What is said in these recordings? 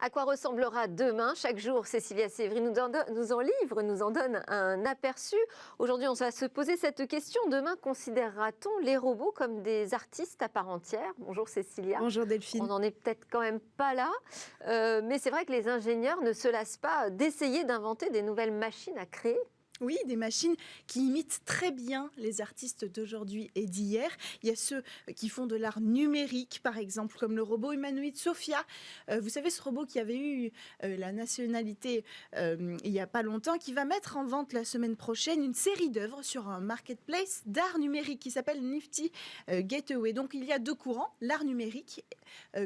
À quoi ressemblera demain? Chaque jour, Cécilia Sévry nous en donne un aperçu. Aujourd'hui, on va se poser cette question. Demain, considérera-t-on les robots comme des artistes à part entière? Bonjour Cécilia. Bonjour Delphine. On n'en est peut-être quand même pas là. Mais c'est vrai que les ingénieurs ne se lassent pas d'essayer d'inventer des nouvelles machines à créer. Oui, des machines qui imitent très bien les artistes d'aujourd'hui et d'hier. Il y a ceux qui font de l'art numérique, par exemple, comme le robot humanoïde Sophia. Vous savez, ce robot qui avait eu la nationalité il n'y a pas longtemps, qui va mettre en vente la semaine prochaine une série d'œuvres sur un marketplace d'art numérique qui s'appelle Nifty Gateway. Donc, il y a deux courants, l'art numérique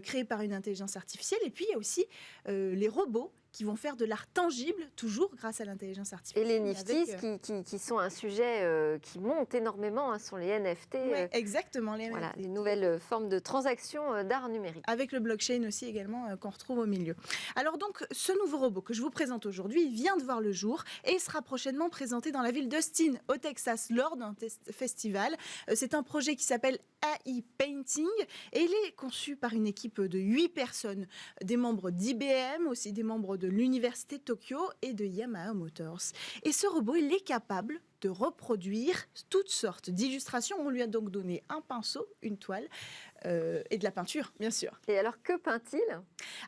créé par une intelligence artificielle, et puis il y a aussi les robots qui vont faire de l'art tangible, toujours grâce à l'intelligence artificielle. Et les Nifties, qui sont un sujet qui monte énormément, sont les NFT. Ouais, exactement, les voilà, NFT. les nouvelles formes de transactions d'art numérique. Avec le blockchain aussi également qu'on retrouve au milieu. Alors donc, ce nouveau robot que je vous présente aujourd'hui, il vient de voir le jour et il sera prochainement présenté dans la ville d'Austin, au Texas, lors d'un festival. C'est un projet qui s'appelle AI Painting et il est conçu par une équipe de 8 personnes, des membres d'IBM, aussi des membres de l'Université de Tokyo et de Yamaha Motors. Et ce robot, il est capable de reproduire toutes sortes d'illustrations. On lui a donc donné un pinceau, une toile et de la peinture, bien sûr. Et alors, que peint-il ?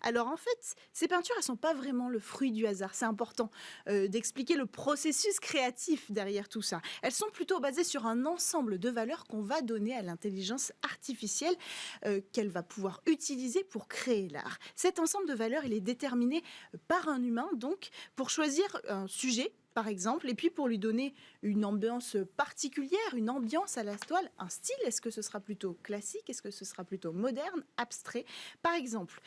Alors en fait, ces peintures, elles ne sont pas vraiment le fruit du hasard. C'est important d'expliquer le processus créatif derrière tout ça. Elles sont plutôt basées sur un ensemble de valeurs qu'on va donner à l'intelligence artificielle qu'elle va pouvoir utiliser pour créer l'art. Cet ensemble de valeurs, il est déterminé par un humain, donc, pour choisir un sujet, par exemple, et puis pour lui donner une ambiance particulière, une ambiance à la toile, un style. Est-ce que ce sera plutôt classique? Est-ce que ce sera plutôt moderne, abstrait? Par exemple,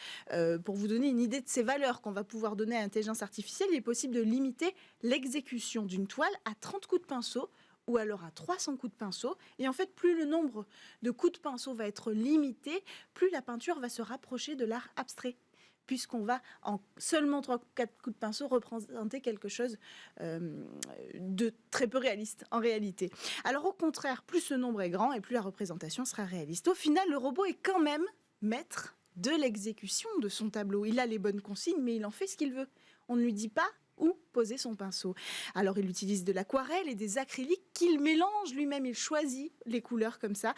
pour vous donner une idée de ces valeurs qu'on va pouvoir donner à l'intelligence artificielle, il est possible de limiter l'exécution d'une toile à 30 coups de pinceau ou alors à 300 coups de pinceau. Et en fait, plus le nombre de coups de pinceau va être limité, plus la peinture va se rapprocher de l'art abstrait, puisqu'on va en seulement 3-4 coups de pinceau représenter quelque chose de très peu réaliste en réalité. Alors au contraire, plus ce nombre est grand et plus la représentation sera réaliste. Au final, le robot est quand même maître de l'exécution de son tableau. Il a les bonnes consignes, mais il en fait ce qu'il veut. On ne lui dit pas où poser son pinceau. Alors il utilise de l'aquarelle et des acryliques qu'il mélange lui-même. Il choisit les couleurs comme ça,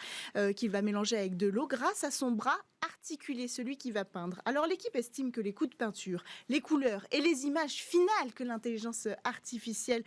qu'il va mélanger avec de l'eau grâce à son bras articulé, celui qui va peindre. Alors l'équipe estime que les coups de peinture, les couleurs et les images finales que l'intelligence artificielle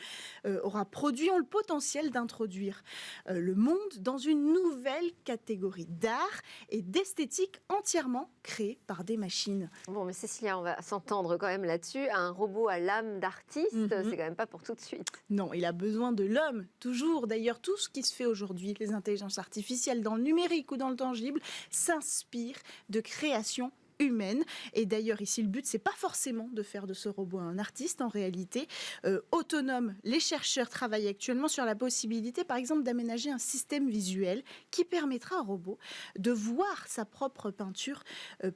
aura produit ont le potentiel d'introduire le monde dans une nouvelle catégorie d'art et d'esthétique entièrement créée par des machines. Bon, mais Cécilia, on va s'entendre quand même là-dessus. Un robot à l'âme d'artiste, c'est quand même pas pour tout de suite. Non, il a besoin de l'homme, toujours. D'ailleurs, tout ce qui se fait aujourd'hui, les intelligences artificielles dans le numérique ou dans le tangible, s'inspire de création humaine. Et d'ailleurs, ici, le but, c'est pas forcément de faire de ce robot un artiste, en réalité. Autonome, les chercheurs travaillent actuellement sur la possibilité, par exemple, d'aménager un système visuel qui permettra au robot de voir sa propre peinture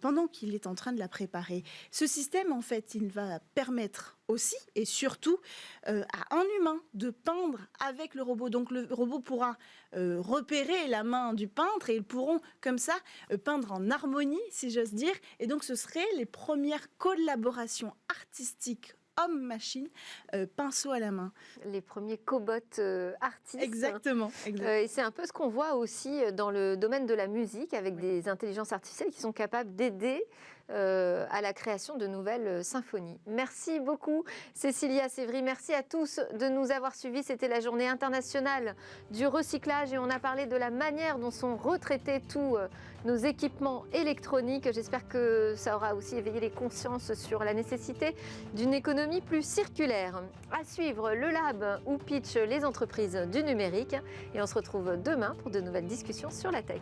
pendant qu'il est en train de la préparer. Ce système, en fait, il va permettre aussi et surtout à un humain de peindre avec le robot. Donc le robot pourra repérer la main du peintre et ils pourront comme ça peindre en harmonie, si j'ose dire. Et donc ce seraient les premières collaborations artistiques homme-machine, pinceau à la main. Les premiers cobots artistes. Exactement. Et c'est un peu ce qu'on voit aussi dans le domaine de la musique avec des intelligences artificielles qui sont capables d'aider à la création de nouvelles symphonies. Merci beaucoup Cécilia Sévry, merci à tous de nous avoir suivis. C'était la journée internationale du recyclage et on a parlé de la manière dont sont retraités tous nos équipements électroniques. J'espère que ça aura aussi éveillé les consciences sur la nécessité d'une économie plus circulaire. À suivre le Lab où pitchent les entreprises du numérique et on se retrouve demain pour de nouvelles discussions sur la tech.